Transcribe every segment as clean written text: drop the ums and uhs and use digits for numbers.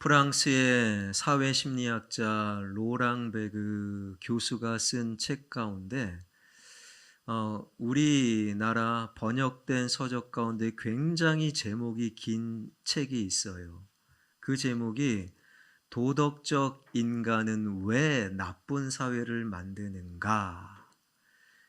프랑스의 사회심리학자 로랑 베그 교수가 쓴 책 가운데 우리나라 번역된 서적 가운데 굉장히 제목이 긴 책이 있어요. 그 제목이 도덕적 인간은 왜 나쁜 사회를 만드는가?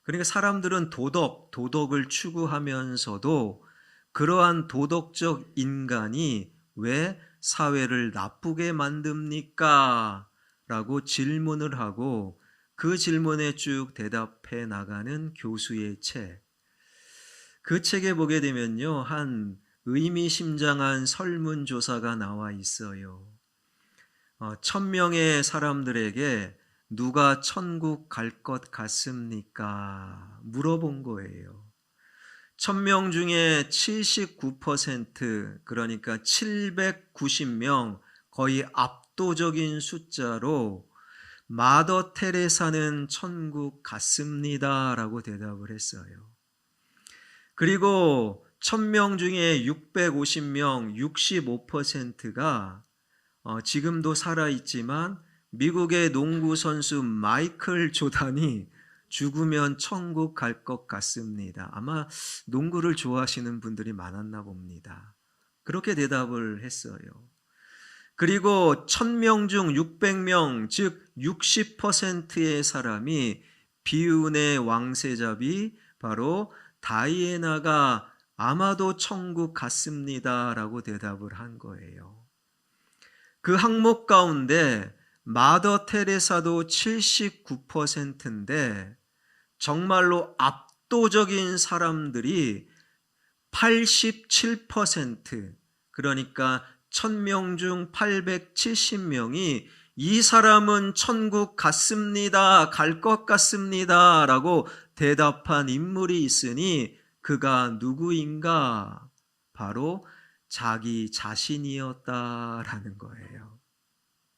그러니까 사람들은 도덕을 추구하면서도 그러한 도덕적 인간이 왜 사회를 나쁘게 만듭니까? 라고 질문을 하고 그 질문에 쭉 대답해 나가는 교수의 책. 그 책에 보게 되면요, 한 의미심장한 설문조사가 나와 있어요. 1000명의 사람들에게 누가 천국 갈 것 같습니까? 물어본 거예요. 1000명 중에 79%, 그러니까 790명, 거의 압도적인 숫자로 마더 테레사는 천국 갔습니다 라고 대답을 했어요. 그리고 1000명 중에 650명, 65%가 지금도 살아있지만 미국의 농구 선수 마이클 조단이 죽으면 천국 갈 것 같습니다. 아마 농구를 좋아하시는 분들이 많았나 봅니다. 그렇게 대답을 했어요. 그리고 1000명 중 600명, 즉 60%의 사람이 비운의 왕세자비 바로 다이애나가 아마도 천국 갔습니다 라고 대답을 한 거예요. 그 항목 가운데 마더 테레사도 79%인데 정말로 압도적인 사람들이 87%, 그러니까 1000명 중 870명이 이 사람은 천국 갔습니다, 갈 것 같습니다 라고 대답한 인물이 있으니 그가 누구인가? 바로 자기 자신이었다라는 거예요.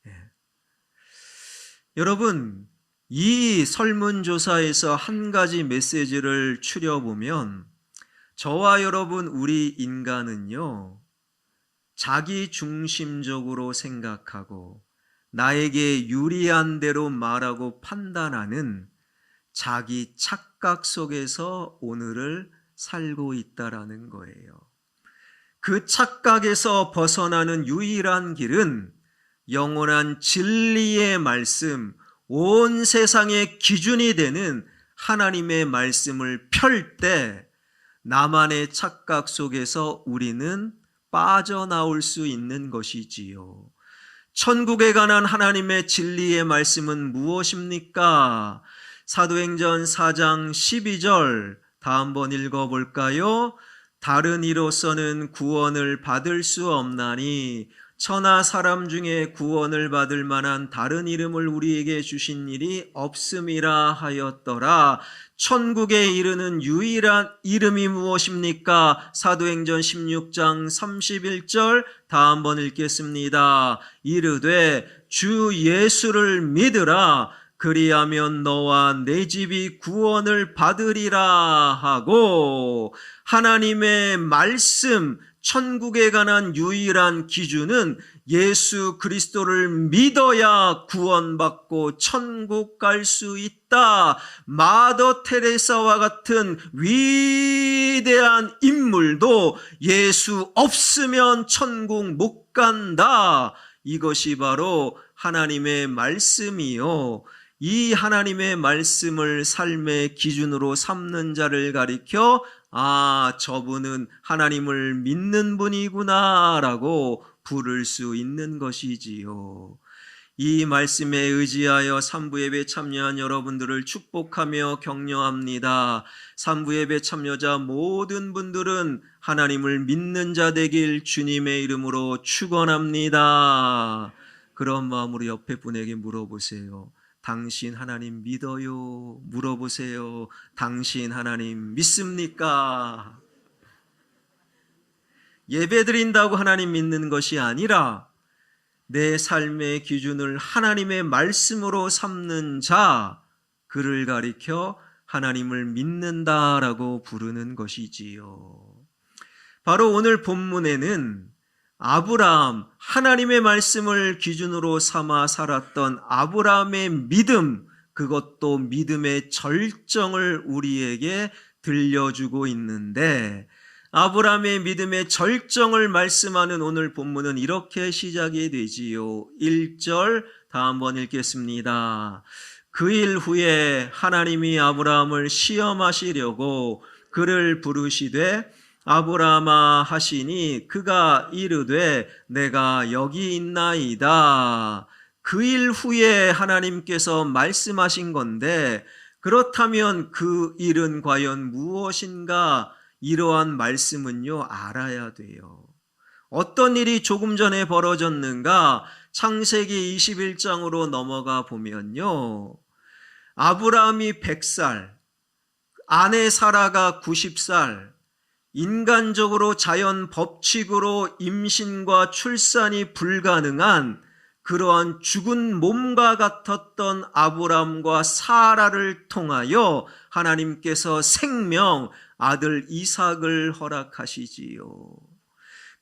예. 여러분, 이 설문조사에서 한 가지 메시지를 추려보면 저와 여러분 우리 인간은요, 자기 중심적으로 생각하고 나에게 유리한 대로 말하고 판단하는 자기 착각 속에서 오늘을 살고 있다라는 거예요. 그 착각에서 벗어나는 유일한 길은 영원한 진리의 말씀, 온 세상의 기준이 되는 하나님의 말씀을 펼 때 나만의 착각 속에서 우리는 빠져나올 수 있는 것이지요. 천국에 관한 하나님의 진리의 말씀은 무엇입니까? 사도행전 4장 12절 다 한번 읽어볼까요? 다른 이로서는 구원을 받을 수 없나니 천하 사람 중에 구원을 받을 만한 다른 이름을 우리에게 주신 일이 없음이라 하였더라. 천국에 이르는 유일한 이름이 무엇입니까? 사도행전 16장 31절 다 한번 읽겠습니다. 이르되 주 예수를 믿으라. 그리하면 너와 내 집이 구원을 받으리라 하고, 하나님의 말씀, 천국에 관한 유일한 기준은 예수 그리스도를 믿어야 구원받고 천국 갈 수 있다. 마더 테레사와 같은 위대한 인물도 예수 없으면 천국 못 간다. 이것이 바로 하나님의 말씀이요, 이 하나님의 말씀을 삶의 기준으로 삼는 자를 가리켜 저분은 하나님을 믿는 분이구나 라고 부를 수 있는 것이지요. 이 말씀에 의지하여 3부 예배 참여한 여러분들을 축복하며 격려합니다. 3부 예배 참여자 모든 분들은 하나님을 믿는 자 되길 주님의 이름으로 축원합니다. 그런 마음으로 옆에 분에게 물어보세요. 당신 하나님 믿어요? 물어보세요. 당신 하나님 믿습니까? 예배 드린다고 하나님 믿는 것이 아니라 내 삶의 기준을 하나님의 말씀으로 삼는 자, 그를 가리켜 하나님을 믿는다라고 부르는 것이지요. 바로 오늘 본문에는 아브라함, 하나님의 말씀을 기준으로 삼아 살았던 아브라함의 믿음, 그것도 믿음의 절정을 우리에게 들려주고 있는데, 아브라함의 믿음의 절정을 말씀하는 오늘 본문은 이렇게 시작이 되지요. 1절 다 한번 읽겠습니다. 그 일 후에 하나님이 아브라함을 시험하시려고 그를 부르시되 아브라함아 하시니 그가 이르되 내가 여기 있나이다. 그 일 후에 하나님께서 말씀하신 건데, 그렇다면 그 일은 과연 무엇인가? 이러한 말씀은요, 알아야 돼요. 어떤 일이 조금 전에 벌어졌는가? 창세기 21장으로 넘어가 보면요, 아브라함이 100살, 아내 사라가 90살, 인간적으로 자연 법칙으로 임신과 출산이 불가능한 그러한 죽은 몸과 같았던 아브람과 사라를 통하여 하나님께서 생명 아들 이삭을 허락하시지요.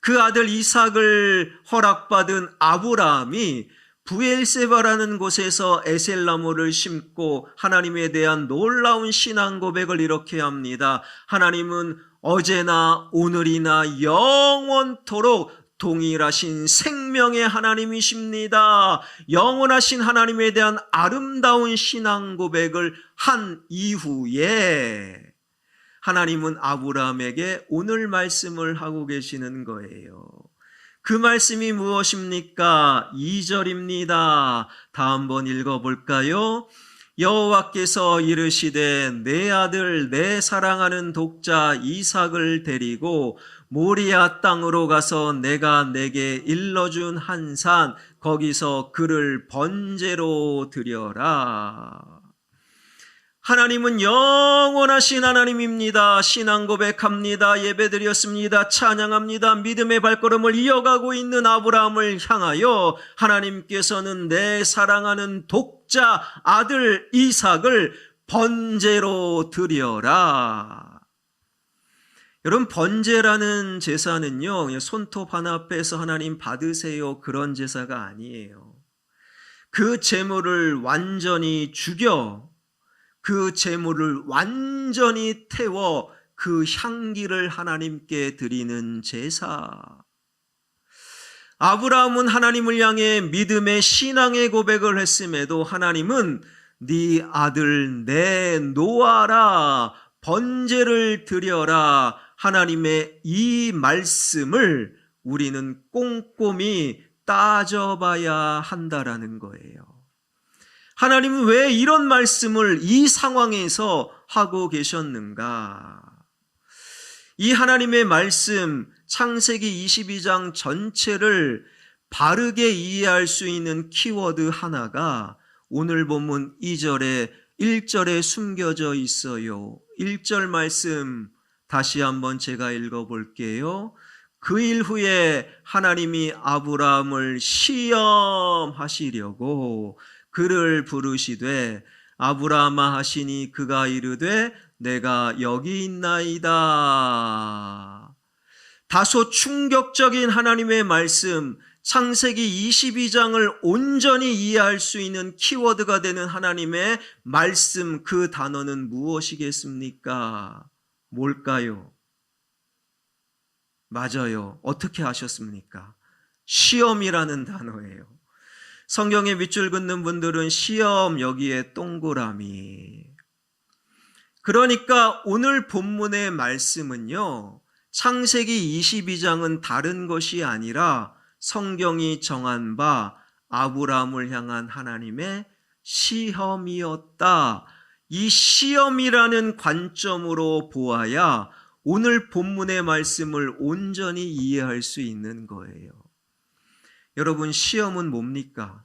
그 아들 이삭을 허락받은 아브라함이 부엘세바라는 곳에서 에셀나무를 심고 하나님에 대한 놀라운 신앙 고백을 이렇게 합니다. 하나님은 어제나 오늘이나 영원토록 동일하신 생명의 하나님이십니다. 영원하신 하나님에 대한 아름다운 신앙 고백을 한 이후에 하나님은 아브라함에게 오늘 말씀을 하고 계시는 거예요. 그 말씀이 무엇입니까? 2절입니다. 다 한번 읽어볼까요? 여호와께서 이르시되 내 아들 내 사랑하는 독자 이삭을 데리고 모리아 땅으로 가서 내가 내게 일러준 한 산 거기서 그를 번제로 드려라. 하나님은 영원하신 하나님입니다. 신앙 고백합니다. 예배드렸습니다. 찬양합니다. 믿음의 발걸음을 이어가고 있는 아브라함을 향하여 하나님께서는 내 사랑하는 독자 아들 이삭을 번제로 드려라. 여러분, 번제라는 제사는요, 손톱 하나 빼서 하나님 받으세요, 그런 제사가 아니에요. 그 제물을 완전히 죽여 그 제물을 완전히 태워 그 향기를 하나님께 드리는 제사. 아브라함은 하나님을 향해 믿음의 신앙의 고백을 했음에도 하나님은 네 아들 내놓아라, 번제를 드려라, 하나님의 이 말씀을 우리는 꼼꼼히 따져봐야 한다라는 거예요. 하나님은 왜 이런 말씀을 이 상황에서 하고 계셨는가? 이 하나님의 말씀, 창세기 22장 전체를 바르게 이해할 수 있는 키워드 하나가 오늘 본문 2절에 1절에 숨겨져 있어요. 1절 말씀 다시 한번 제가 읽어볼게요. 그 일 후에 하나님이 아브라함을 시험하시려고 그를 부르시되 아브라함아 하시니 그가 이르되 내가 여기 있나이다. 다소 충격적인 하나님의 말씀, 창세기 22장을 온전히 이해할 수 있는 키워드가 되는 하나님의 말씀, 그 단어는 무엇이겠습니까? 뭘까요? 맞아요. 어떻게 하셨습니까? 시험이라는 단어예요. 성경에 밑줄 긋는 분들은 시험, 여기에 동그라미. 그러니까 오늘 본문의 말씀은요, 창세기 22장은 다른 것이 아니라 성경이 정한 바 아브라함을 향한 하나님의 시험이었다. 이 시험이라는 관점으로 보아야 오늘 본문의 말씀을 온전히 이해할 수 있는 거예요. 여러분, 시험은 뭡니까?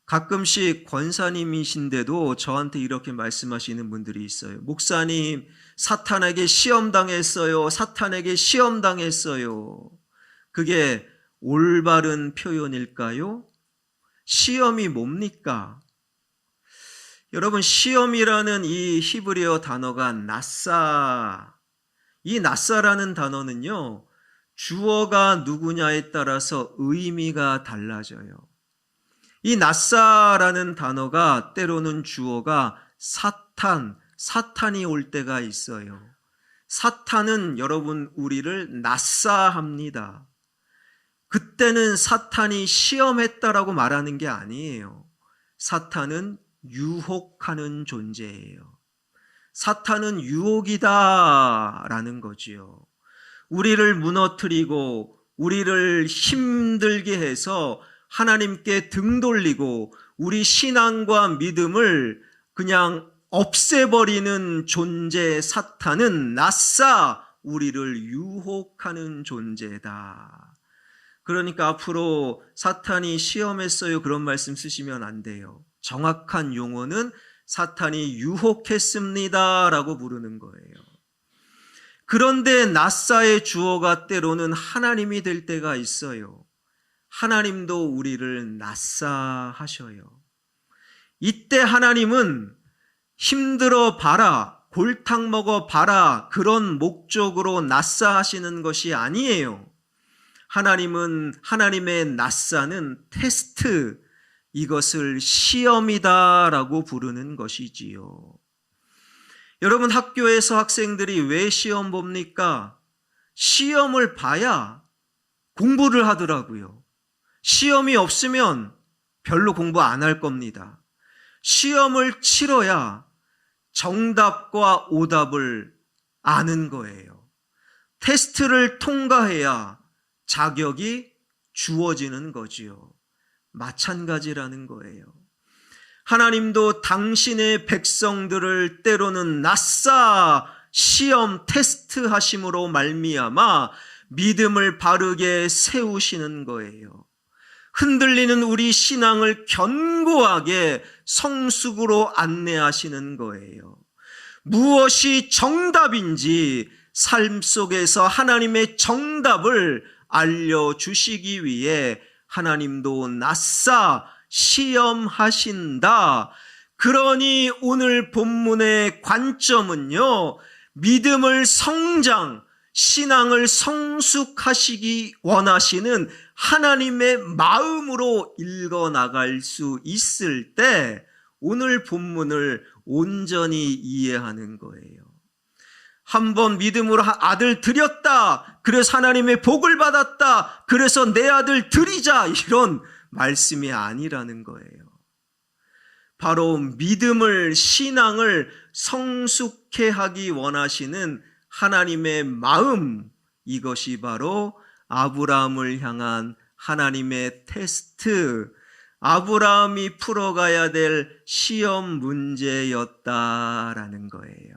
가끔씩 권사님이신데도 저한테 이렇게 말씀하시는 분들이 있어요. 목사님, 사탄에게 시험당했어요. 사탄에게 시험당했어요. 그게 올바른 표현일까요? 시험이 뭡니까? 여러분, 시험이라는 이 히브리어 단어가 나사, 이 나사라는 단어는요, 주어가 누구냐에 따라서 의미가 달라져요. 이 낫사라는 단어가 때로는 주어가 사탄이 올 때가 있어요. 사탄은 여러분 우리를 낫사합니다. 그때는 사탄이 시험했다라고 말하는 게 아니에요. 사탄은 유혹하는 존재예요. 사탄은 유혹이다라는 거지요. 우리를 무너뜨리고 우리를 힘들게 해서 하나님께 등 돌리고 우리 신앙과 믿음을 그냥 없애버리는 존재 사탄은 낫사 우리를 유혹하는 존재다. 그러니까 앞으로 사탄이 시험했어요 그런 말씀 쓰시면 안 돼요. 정확한 용어는 사탄이 유혹했습니다 라고 부르는 거예요. 그런데 낫사의 주어가 때로는 하나님이 될 때가 있어요. 하나님도 우리를 낫사하셔요. 이때 하나님은 힘들어 봐라, 골탕 먹어 봐라 그런 목적으로 낫사하시는 것이 아니에요. 하나님은 하나님의 낫사는 테스트, 이것을 시험이다라고 부르는 것이지요. 여러분 학교에서 학생들이 왜 시험 봅니까? 시험을 봐야 공부를 하더라고요. 시험이 없으면 별로 공부 안 할 겁니다. 시험을 치러야 정답과 오답을 아는 거예요. 테스트를 통과해야 자격이 주어지는 거지요. 마찬가지라는 거예요. 하나님도 당신의 백성들을 때로는 낫사 시험 테스트 하심으로 말미암아 믿음을 바르게 세우시는 거예요. 흔들리는 우리 신앙을 견고하게 성숙으로 안내하시는 거예요. 무엇이 정답인지 삶 속에서 하나님의 정답을 알려주시기 위해 하나님도 낫사 시험하신다. 그러니 오늘 본문의 관점은요, 믿음을 성장, 신앙을 성숙하시기 원하시는 하나님의 마음으로 읽어나갈 수 있을 때 오늘 본문을 온전히 이해하는 거예요. 한번 믿음으로 아들 드렸다. 그래서 하나님의 복을 받았다. 그래서 내 아들 드리자. 이런 말씀이 아니라는 거예요. 바로 믿음을, 신앙을 성숙해 하기 원하시는 하나님의 마음, 이것이 바로 아브라함을 향한 하나님의 테스트, 아브라함이 풀어가야 될 시험 문제였다라는 거예요.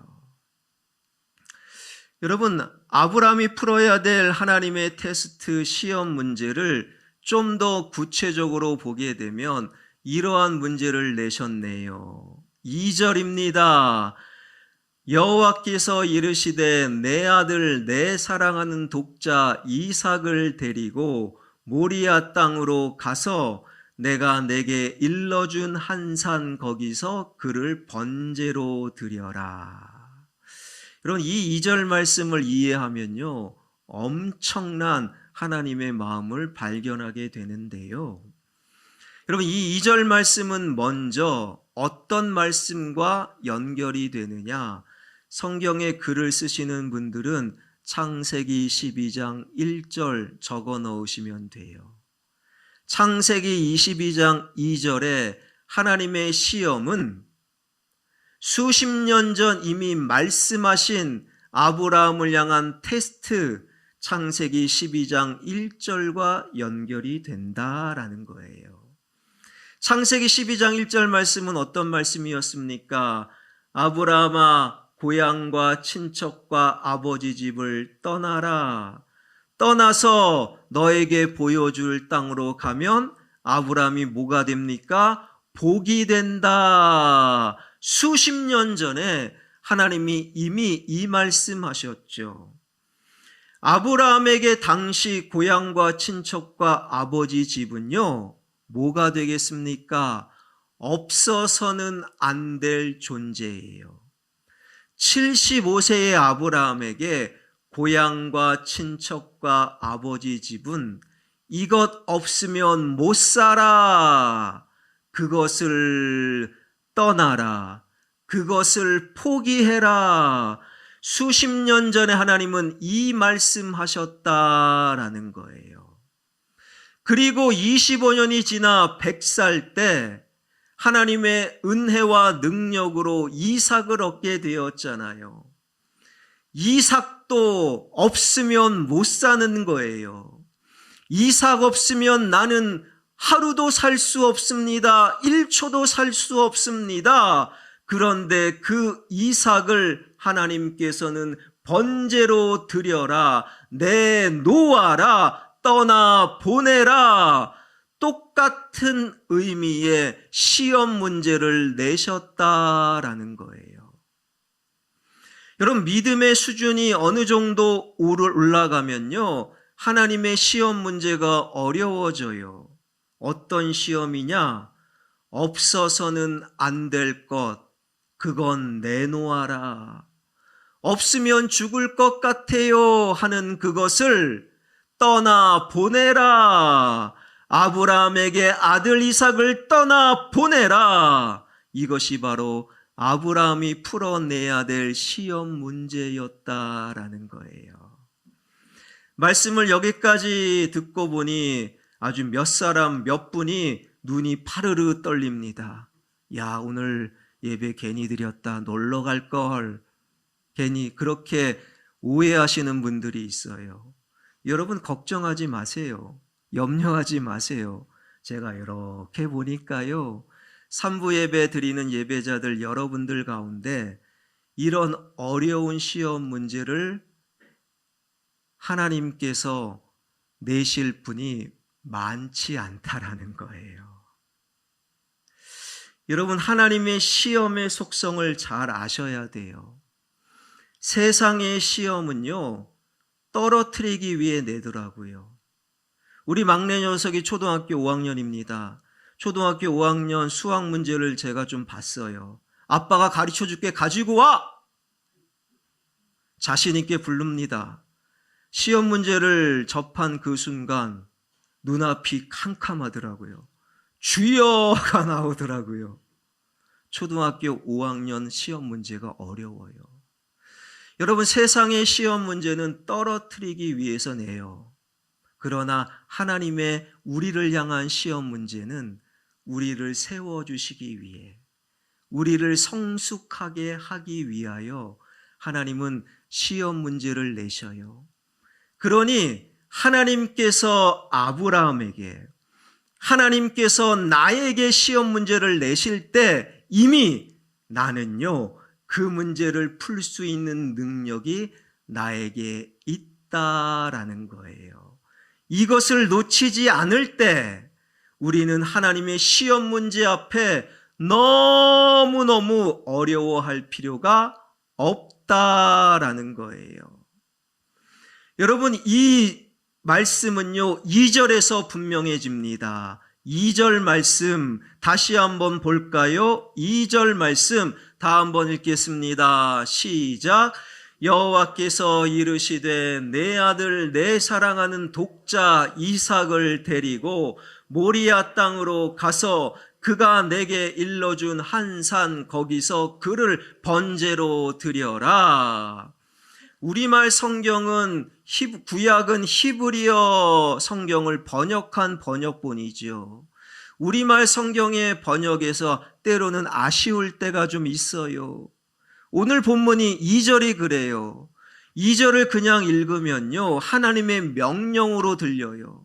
여러분, 아브라함이 풀어야 될 하나님의 테스트 시험 문제를 좀 더 구체적으로 보게 되면 이러한 문제를 내셨네요. 2절입니다. 여호와께서 이르시되 내 아들 내 사랑하는 독자 이삭을 데리고 모리아 땅으로 가서 내가 내게 일러준 한 산 거기서 그를 번제로 드려라. 여러분 이 2절 말씀을 이해하면요 엄청난 하나님의 마음을 발견하게 되는데요. 여러분 이 2절 말씀은 먼저 어떤 말씀과 연결이 되느냐? 성경에 글을 쓰시는 분들은 창세기 12장 1절 적어 넣으시면 돼요. 창세기 22장 2절에 하나님의 시험은 수십 년 전 이미 말씀하신 아브라함을 향한 테스트, 창세기 12장 1절과 연결이 된다라는 거예요. 창세기 12장 1절 말씀은 어떤 말씀이었습니까? 아브라함아 고향과 친척과 아버지 집을 떠나라. 떠나서 너에게 보여줄 땅으로 가면 아브라함이 뭐가 됩니까? 복이 된다. 수십 년 전에 하나님이 이미 이 말씀하셨죠. 아브라함에게 당시 고향과 친척과 아버지 집은요, 뭐가 되겠습니까? 없어서는 안 될 존재예요. 75세의 아브라함에게 고향과 친척과 아버지 집은 이것 없으면 못 살아. 그것을 떠나라. 그것을 포기해라. 수십 년 전에 하나님은 이 말씀하셨다라는 거예요. 그리고 25년이 지나 100살 때 하나님의 은혜와 능력으로 이삭을 얻게 되었잖아요. 이삭도 없으면 못 사는 거예요. 이삭 없으면 나는 하루도 살 수 없습니다. 1초도 살 수 없습니다. 그런데 그 이삭을 하나님께서는 번제로 드려라, 내놓아라, 떠나 보내라. 똑같은 의미의 시험 문제를 내셨다라는 거예요. 여러분, 믿음의 수준이 어느 정도 올라가면요, 하나님의 시험 문제가 어려워져요. 어떤 시험이냐? 없어서는 안 될 것, 그건 내놓아라. 없으면 죽을 것 같아요 하는 그것을 떠나 보내라. 아브라함에게 아들 이삭을 떠나 보내라. 이것이 바로 아브라함이 풀어내야 될 시험 문제였다라는 거예요. 말씀을 여기까지 듣고 보니 아주 몇 사람 몇 분이 눈이 파르르 떨립니다. 야, 오늘 예배 괜히 드렸다. 놀러 갈 걸. 괜히 그렇게 오해하시는 분들이 있어요. 여러분, 걱정하지 마세요. 염려하지 마세요. 제가 이렇게 보니까요, 3부 예배 드리는 예배자들 여러분들 가운데 이런 어려운 시험 문제를 하나님께서 내실 분이 많지 않다라는 거예요. 여러분, 하나님의 시험의 속성을 잘 아셔야 돼요. 세상의 시험은요, 떨어뜨리기 위해 내더라고요. 우리 막내 녀석이 초등학교 5학년입니다. 초등학교 5학년 수학 문제를 제가 좀 봤어요. 아빠가 가르쳐 줄게, 가지고 와! 자신 있게 부릅니다. 시험 문제를 접한 그 순간 눈앞이 캄캄하더라고요. 주여가 나오더라고요. 초등학교 5학년 시험 문제가 어려워요. 여러분, 세상의 시험 문제는 떨어뜨리기 위해서 내요. 그러나 하나님의 우리를 향한 시험 문제는 우리를 세워주시기 위해, 우리를 성숙하게 하기 위하여 하나님은 시험 문제를 내셔요. 그러니 하나님께서 아브라함에게, 하나님께서 나에게 시험 문제를 내실 때 이미 나는요, 그 문제를 풀 수 있는 능력이 나에게 있다라는 거예요. 이것을 놓치지 않을 때 우리는 하나님의 시험 문제 앞에 너무너무 어려워할 필요가 없다라는 거예요. 여러분, 이 말씀은요, 2절에서 분명해집니다. 2절 말씀 다시 한번 볼까요? 2절 말씀 다 한번 읽겠습니다. 시작. 여호와께서 이르시되 내 아들 내 사랑하는 독자 이삭을 데리고 모리아 땅으로 가서 그가 내게 일러준 한 산 거기서 그를 번제로 드려라. 우리말 성경은 구약은 히브리어 성경을 번역한 번역본이죠. 우리말 성경의 번역에서 때로는 아쉬울 때가 좀 있어요. 오늘 본문이 2절이 그래요. 2절을 그냥 읽으면요, 하나님의 명령으로 들려요.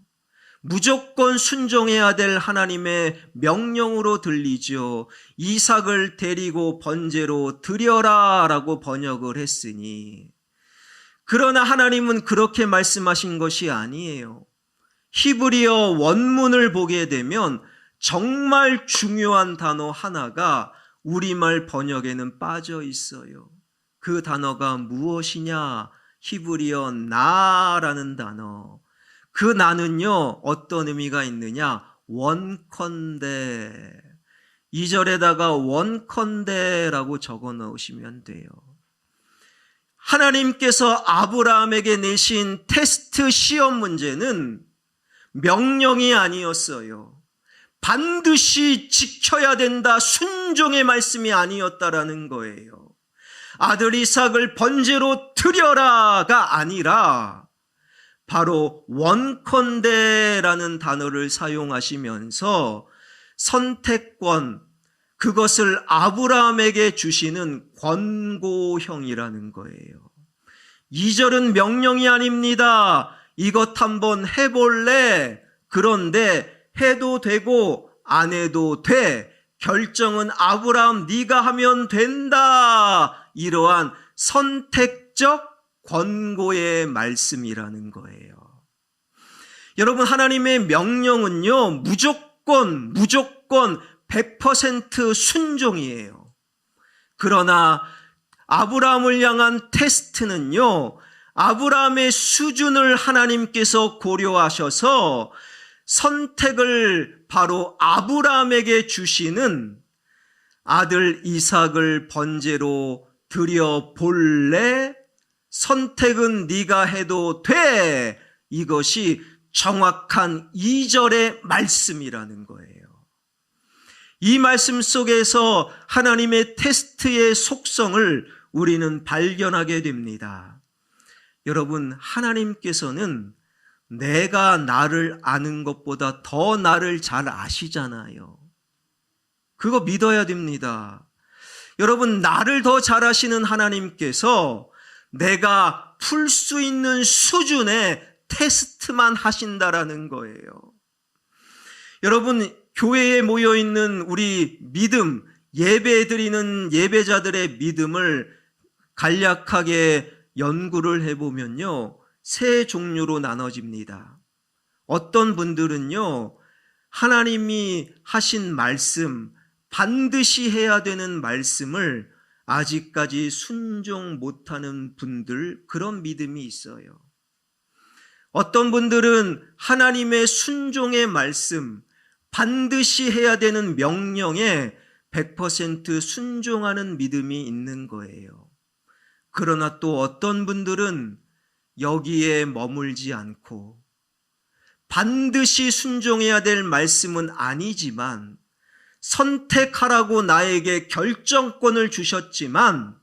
무조건 순종해야 될 하나님의 명령으로 들리죠. 이삭을 데리고 번제로 드려라 라고 번역을 했으니, 그러나 하나님은 그렇게 말씀하신 것이 아니에요. 히브리어 원문을 보게 되면 정말 중요한 단어 하나가 우리말 번역에는 빠져 있어요. 그 단어가 무엇이냐? 히브리어 나라는 단어. 그 나는요, 어떤 의미가 있느냐? 원컨대. 2절에다가 원컨대라고 적어 넣으시면 돼요. 하나님께서 아브라함에게 내신 테스트 시험 문제는 명령이 아니었어요. 반드시 지켜야 된다, 순종의 말씀이 아니었다라는 거예요. 아들 이삭을 번제로 드려라가 아니라 바로 원컨대라는 단어를 사용하시면서 선택권, 그것을 아브라함에게 주시는 권고형이라는 거예요. 2절은 명령이 아닙니다. 이것 한번 해볼래? 그런데 해도 되고 안 해도 돼. 결정은 아브라함 네가 하면 된다. 이러한 선택적 권고의 말씀이라는 거예요. 여러분, 하나님의 명령은요, 무조건 100% 순종이에요. 그러나 아브라함을 향한 테스트는요, 아브라함의 수준을 하나님께서 고려하셔서 선택을 바로 아브라함에게 주시는 아들 이삭을 번제로 드려 볼래? 선택은 네가 해도 돼. 이것이 정확한 2절의 말씀이라는 거예요. 이 말씀 속에서 하나님의 테스트의 속성을 우리는 발견하게 됩니다. 여러분, 하나님께서는 내가 나를 아는 것보다 더 나를 잘 아시잖아요. 그거 믿어야 됩니다. 여러분, 나를 더 잘 아시는 하나님께서 내가 풀 수 있는 수준의 테스트만 하신다라는 거예요. 여러분, 교회에 모여있는 우리 믿음, 예배 드리는 예배자들의 믿음을 간략하게 연구를 해보면요, 세 종류로 나눠집니다. 어떤 분들은요, 하나님이 하신 말씀, 반드시 해야 되는 말씀을 아직까지 순종 못하는 분들, 그런 믿음이 있어요. 어떤 분들은 하나님의 순종의 말씀, 반드시 해야 되는 명령에 100% 순종하는 믿음이 있는 거예요. 그러나 또 어떤 분들은 여기에 머물지 않고 반드시 순종해야 될 말씀은 아니지만 선택하라고 나에게 결정권을 주셨지만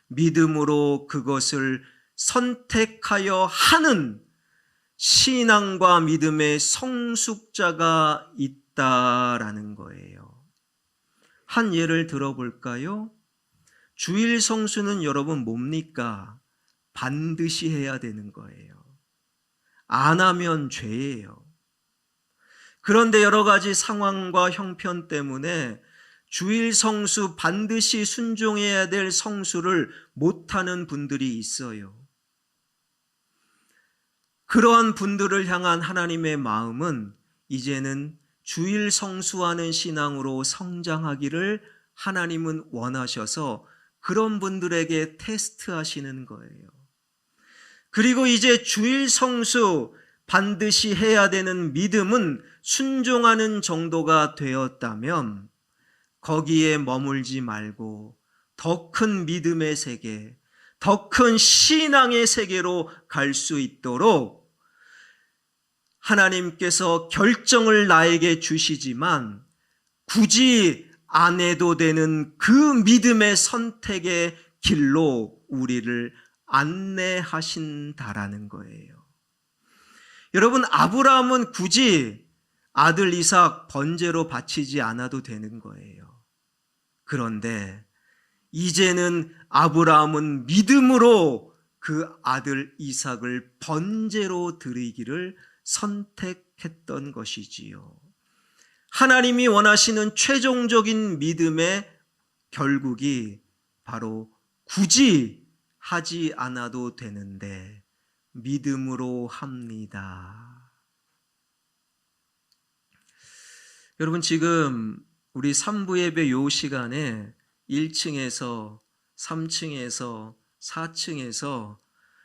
믿음으로 그것을 선택하여 하는 신앙과 믿음의 성숙자가 있다라는 거예요. 한 예를 들어볼까요? 주일 성수는 여러분 뭡니까? 반드시 해야 되는 거예요. 안 하면 죄예요. 그런데 여러 가지 상황과 형편 때문에 주일 성수, 반드시 순종해야 될 성수를 못하는 분들이 있어요. 그러한 분들을 향한 하나님의 마음은 이제는 주일 성수하는 신앙으로 성장하기를 하나님은 원하셔서 그런 분들에게 테스트하시는 거예요. 그리고 이제 주일 성수 반드시 해야 되는 믿음은 순종하는 정도가 되었다면 거기에 머물지 말고 더 큰 믿음의 세계, 더 큰 신앙의 세계로 갈 수 있도록 하나님께서 결정을 나에게 주시지만 굳이 안 해도 되는 그 믿음의 선택의 길로 우리를 안내하신다라는 거예요. 여러분, 아브라함은 굳이 아들 이삭 번제로 바치지 않아도 되는 거예요. 그런데 이제는 아브라함은 믿음으로 그 아들 이삭을 번제로 드리기를 선택했던 것이지요. 하나님이 원하시는 최종적인 믿음의 결국이 바로 굳이 하지 않아도 되는데 믿음으로 합니다. 여러분, 지금 우리 3부 예배 요 시간에 1층에서 3층에서 4층에서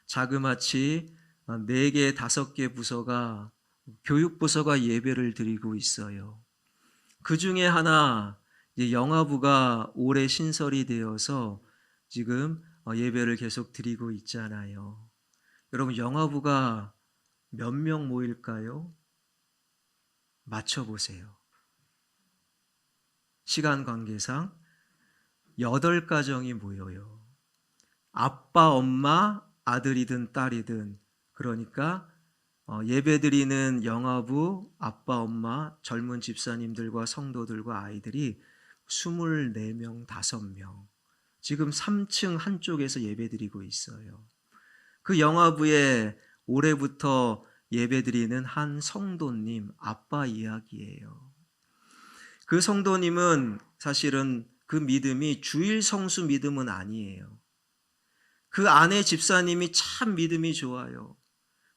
자그마치 4개, 5개 부서가, 교육부서가 예배를 드리고 있어요. 그 중에 하나, 영화부가 올해 신설이 되어서 지금 예배를 계속 드리고 있잖아요. 여러분, 영화부가 몇 명 모일까요? 맞춰보세요. 시간 관계상 8가정이 모여요. 아빠, 엄마, 아들이든 딸이든, 그러니까 예배드리는 영화부, 아빠, 엄마, 젊은 집사님들과 성도들과 아이들이 24명, 5명. 지금 3층 한쪽에서 예배드리고 있어요. 그 영화부에 올해부터 예배드리는 한 성도님, 아빠 이야기예요. 그 성도님은 사실은 그 믿음이 주일 성수 믿음은 아니에요. 그 아내 집사님이 참 믿음이 좋아요.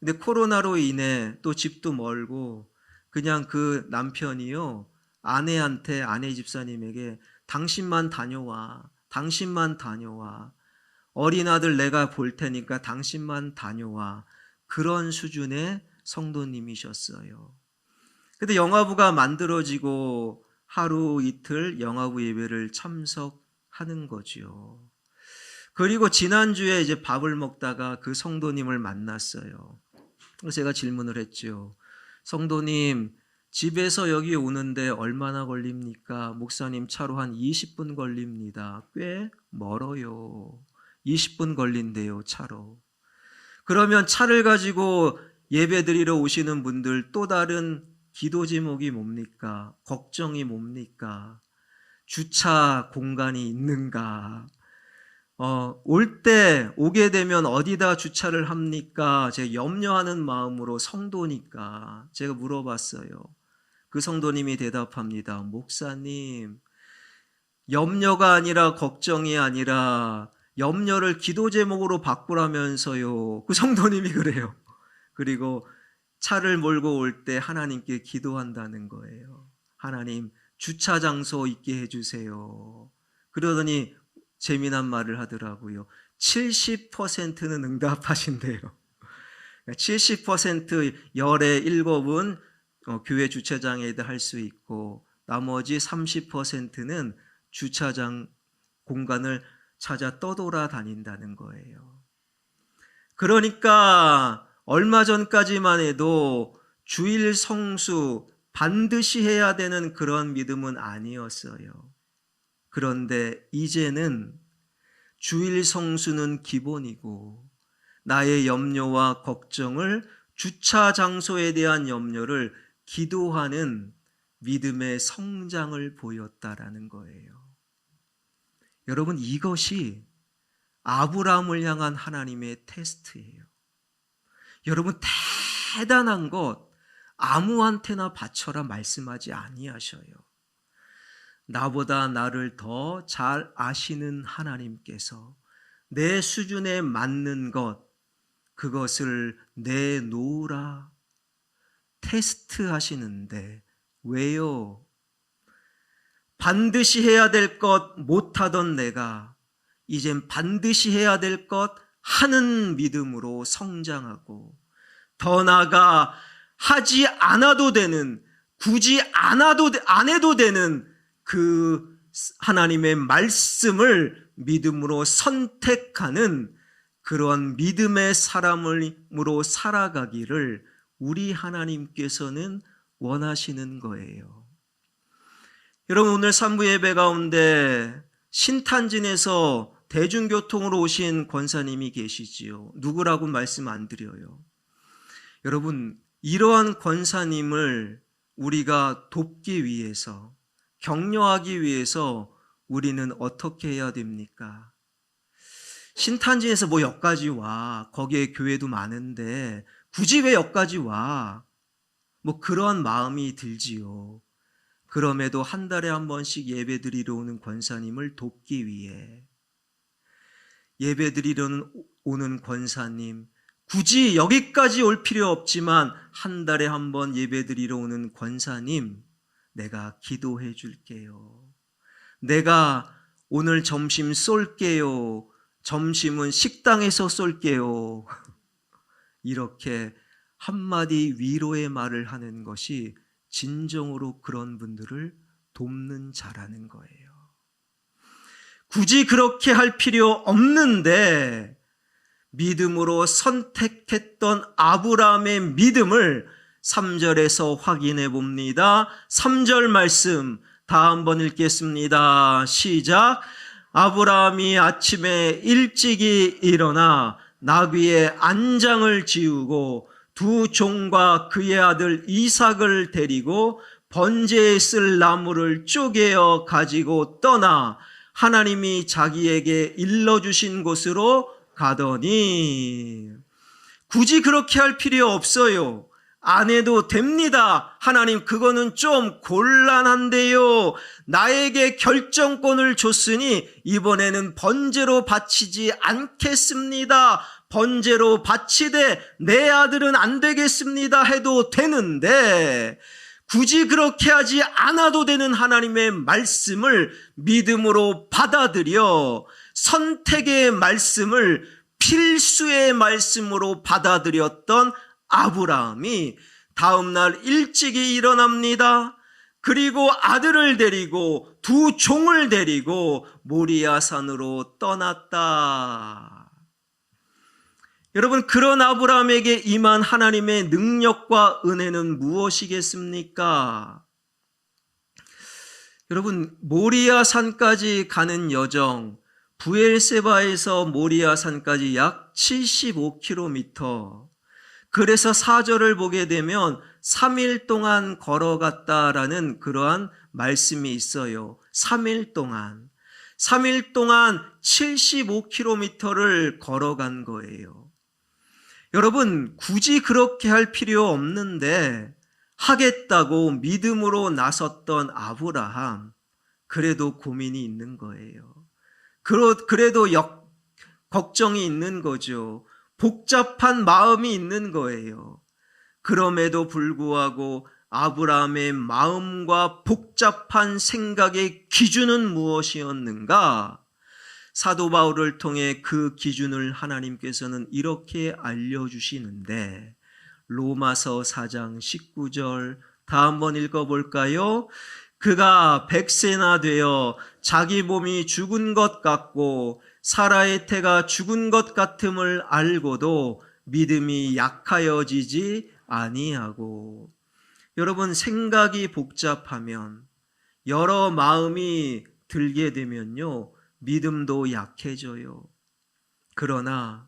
근데 코로나로 인해 또 집도 멀고 그냥 그 남편이요, 아내한테, 아내 집사님에게 당신만 다녀와, 당신만 다녀와, 어린 아들 내가 볼 테니까 당신만 다녀와, 그런 수준의 성도님이셨어요. 근데 영화부가 만들어지고 하루 이틀 영화부 예배를 참석하는 거죠. 그리고 지난주에 이제 밥을 먹다가 그 성도님을 만났어요. 그래서 제가 질문을 했죠. 성도님, 집에서 여기 오는데 얼마나 걸립니까? 목사님, 차로 한 20분 걸립니다. 꽤 멀어요. 20분 걸린대요, 차로. 그러면 차를 가지고 예배 드리러 오시는 분들 또 다른 기도 제목이 뭡니까? 걱정이 뭡니까? 주차 공간이 있는가? 오게 되면 어디다 주차를 합니까? 제가 염려하는 마음으로, 성도니까 제가 물어봤어요. 그 성도님이 대답합니다. 목사님, 염려가 아니라 걱정이 아니라 염려를 기도 제목으로 바꾸라면서요. 그 성도님이 그래요. 그리고 차를 몰고 올 때 하나님께 기도한다는 거예요. 하나님, 주차 장소 있게 해주세요. 그러더니 재미난 말을 하더라고요. 70%는 응답하신대요. 70% 열의 7은 교회 주차장에 할 수 있고, 나머지 30%는 주차장 공간을 찾아 떠돌아다닌다는 거예요. 그러니까 얼마 전까지만 해도 주일 성수 반드시 해야 되는 그런 믿음은 아니었어요. 그런데 이제는 주일 성수는 기본이고, 나의 염려와 걱정을, 주차 장소에 대한 염려를 기도하는 믿음의 성장을 보였다라는 거예요. 여러분, 이것이 아브라함을 향한 하나님의 테스트예요. 여러분, 대단한 것 아무한테나 바쳐라 말씀하지 아니하셔요. 나보다 나를 더 잘 아시는 하나님께서 내 수준에 맞는 것, 그것을 내놓으라 테스트 하시는데, 왜요? 반드시 해야 될 것 못하던 내가 이젠 반드시 해야 될 것 하는 믿음으로 성장하고, 더 나아가 하지 않아도 되는, 굳이 안 해도 되는 그 하나님의 말씀을 믿음으로 선택하는 그런 믿음의 사람으로 살아가기를 우리 하나님께서는 원하시는 거예요. 여러분, 오늘 산부 예배 가운데 신탄진에서 대중교통으로 오신 권사님이 계시지요. 누구라고 말씀 안 드려요. 여러분, 이러한 권사님을 우리가 돕기 위해서, 격려하기 위해서 우리는 어떻게 해야 됩니까? 신탄진에서 뭐 여기까지 와, 거기에 교회도 많은데 굳이 왜 여기까지 와, 뭐 그런 마음이 들지요. 그럼에도 한 달에 한 번씩 예배 드리러 오는 권사님을 돕기 위해, 예배 드리러 오는 권사님, 굳이 여기까지 올 필요 없지만 한 달에 한 번 예배 드리러 오는 권사님, 내가 기도해 줄게요. 내가 오늘 점심 쏠게요. 점심은 식당에서 쏠게요. 이렇게 한마디 위로의 말을 하는 것이 진정으로 그런 분들을 돕는 자라는 거예요. 굳이 그렇게 할 필요 없는데 믿음으로 선택했던 아브라함의 믿음을 3절에서 확인해 봅니다. 3절 말씀 다 한번 읽겠습니다. 시작. 아브라함이 아침에 일찍이 일어나 나귀의 안장을 지우고 두 종과 그의 아들 이삭을 데리고 번제에 쓸 나무를 쪼개어 가지고 떠나 하나님이 자기에게 일러주신 곳으로 가더니, 굳이 그렇게 할 필요 없어요. 안 해도 됩니다. 하나님, 그거는 좀 곤란한데요. 나에게 결정권을 줬으니 이번에는 번제로 바치지 않겠습니다. 번제로 바치되 내 아들은 안 되겠습니다 해도 되는데, 굳이 그렇게 하지 않아도 되는 하나님의 말씀을 믿음으로 받아들여 선택의 말씀을 필수의 말씀으로 받아들였던 아브라함이 다음날 일찍이 일어납니다. 그리고 아들을 데리고 두 종을 데리고 모리아산으로 떠났다. 여러분, 그런 아브라함에게 임한 하나님의 능력과 은혜는 무엇이겠습니까? 여러분, 모리아산까지 가는 여정, 부엘세바에서 모리아산까지 약 75km. 그래서 4절을 보게 되면 3일 동안 걸어갔다라는 그러한 말씀이 있어요. 3일 동안 75km를 걸어간 거예요. 여러분, 굳이 그렇게 할 필요 없는데 하겠다고 믿음으로 나섰던 아브라함, 그래도 고민이 있는 거예요. 그래도 걱정이 있는 거죠. 복잡한 마음이 있는 거예요. 그럼에도 불구하고 아브라함의 마음과 복잡한 생각의 기준은 무엇이었는가? 사도 바울을 통해 그 기준을 하나님께서는 이렇게 알려주시는데, 로마서 4장 19절 다 한번 읽어볼까요? 그가 100세나 되어 자기 몸이 죽은 것 같고 사라의 태가 죽은 것 같음을 알고도 믿음이 약하여지지 아니하고. 여러분, 생각이 복잡하면, 여러 마음이 들게 되면요, 믿음도 약해져요. 그러나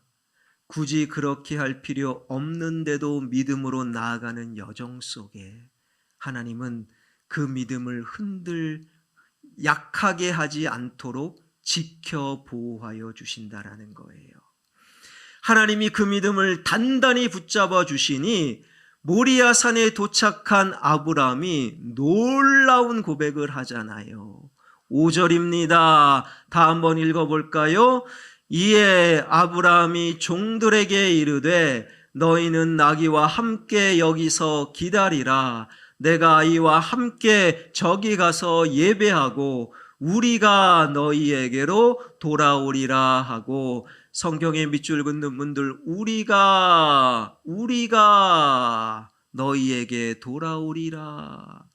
굳이 그렇게 할 필요 없는데도 믿음으로 나아가는 여정 속에 하나님은 그 믿음을 약하게 하지 않도록 지켜 보호하여 주신다라는 거예요. 하나님이 그 믿음을 단단히 붙잡아 주시니 모리아산에 도착한 아브라함이 놀라운 고백을 하잖아요. 5절입니다. 다 한번 읽어볼까요? 이에 아브라함이 종들에게 이르되 너희는 나귀와 함께 여기서 기다리라. 내가 이와 함께 저기 가서 예배하고 우리가 너희에게로 돌아오리라 하고. 성경에 밑줄 긋는 분들, 우리가 너희에게 돌아오리라.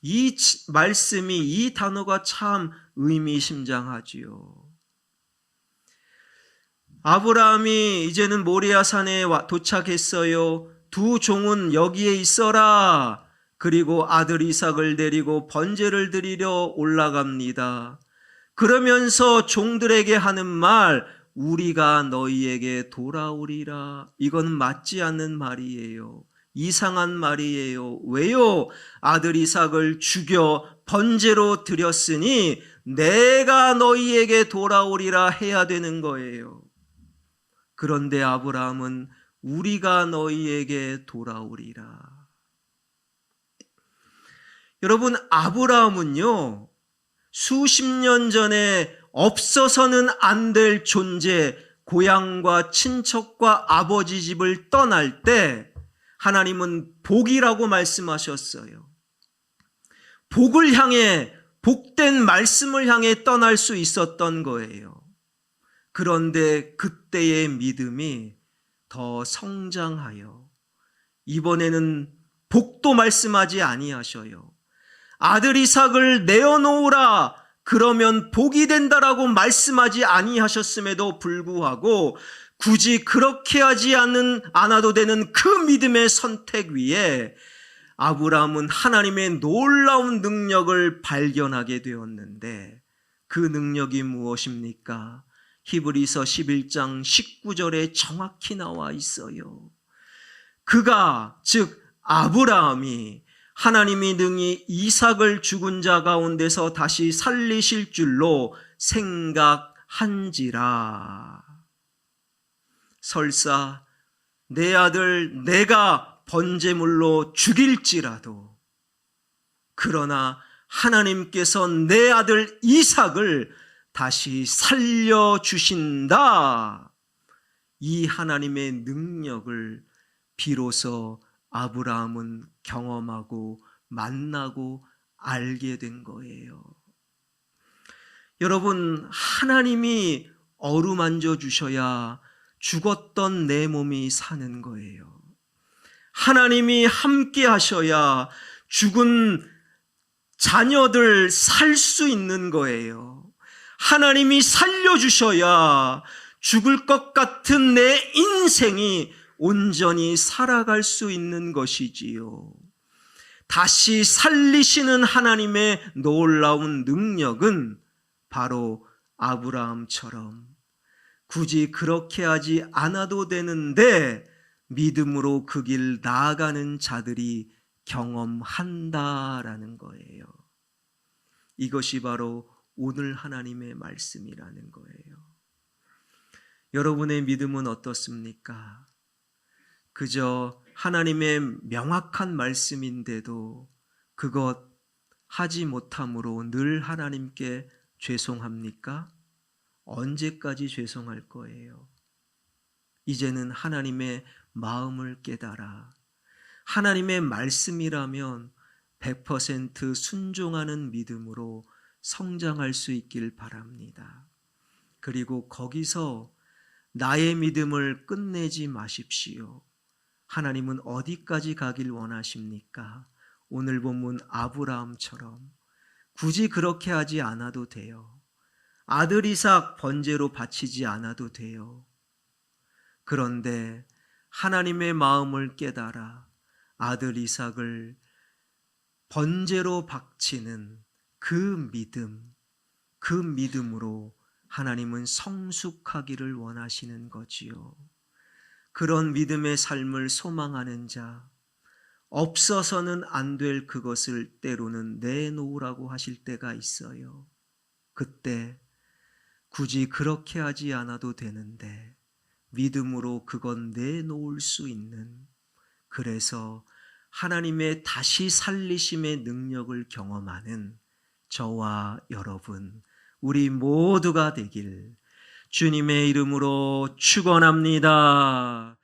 이 말씀이, 이 단어가 참 의미심장하지요. 아브라함이 이제는 모리아산에 도착했어요. 두 종은 여기에 있어라. 그리고 아들 이삭을 데리고 번제를 드리려 올라갑니다. 그러면서 종들에게 하는 말, 우리가 너희에게 돌아오리라. 이건 맞지 않는 말이에요. 이상한 말이에요. 왜요? 아들 이삭을 죽여 번제로 드렸으니 내가 너희에게 돌아오리라 해야 되는 거예요. 그런데 아브라함은 우리가 너희에게 돌아오리라. 여러분, 아브라함은요, 수십 년 전에 없어서는 안 될 존재, 고향과 친척과 아버지 집을 떠날 때 하나님은 복이라고 말씀하셨어요. 복을 향해, 복된 말씀을 향해 떠날 수 있었던 거예요. 그런데 그때의 믿음이 더 성장하여 이번에는 복도 말씀하지 아니하셔요. 아들 이삭을 내어놓으라, 그러면 복이 된다라고 말씀하지 아니하셨음에도 불구하고 굳이 그렇게 하지 않아도 되는 그 믿음의 선택 위에 아브라함은 하나님의 놀라운 능력을 발견하게 되었는데, 그 능력이 무엇입니까? 히브리서 11장 19절에 정확히 나와 있어요. 그가, 즉 아브라함이 하나님이 능히 이삭을 죽은 자 가운데서 다시 살리실 줄로 생각한지라. 설사 내 아들 내가 번제물로 죽일지라도, 그러나 하나님께서 내 아들 이삭을 다시 살려주신다. 이 하나님의 능력을 비로소 아브라함은 경험하고 만나고 알게 된 거예요. 여러분, 하나님이 어루만져 주셔야 죽었던 내 몸이 사는 거예요. 하나님이 함께 하셔야 죽은 자녀들 살 수 있는 거예요. 하나님이 살려주셔야 죽을 것 같은 내 인생이 온전히 살아갈 수 있는 것이지요. 다시 살리시는 하나님의 놀라운 능력은 바로 아브라함처럼 굳이 그렇게 하지 않아도 되는데 믿음으로 그 길 나아가는 자들이 경험한다라는 거예요. 이것이 바로 오늘 하나님의 말씀이라는 거예요. 여러분의 믿음은 어떻습니까? 그저 하나님의 명확한 말씀인데도 그것 하지 못함으로 늘 하나님께 죄송합니까? 언제까지 죄송할 거예요? 이제는 하나님의 마음을 깨달아 하나님의 말씀이라면 100% 순종하는 믿음으로 성장할 수 있길 바랍니다. 그리고 거기서 나의 믿음을 끝내지 마십시오. 하나님은 어디까지 가길 원하십니까? 오늘 본문 아브라함처럼 굳이 그렇게 하지 않아도 돼요. 아들 이삭 번제로 바치지 않아도 돼요. 그런데 하나님의 마음을 깨달아 아들 이삭을 번제로 바치는 그 믿음으로 하나님은 성숙하기를 원하시는 거지요. 그런 믿음의 삶을 소망하는 자, 없어서는 안 될 그것을 때로는 내놓으라고 하실 때가 있어요. 그때 굳이 그렇게 하지 않아도 되는데 믿음으로 그건 내놓을 수 있는, 그래서 하나님의 다시 살리심의 능력을 경험하는 저와 여러분, 우리 모두가 되길 주님의 이름으로 축원합니다.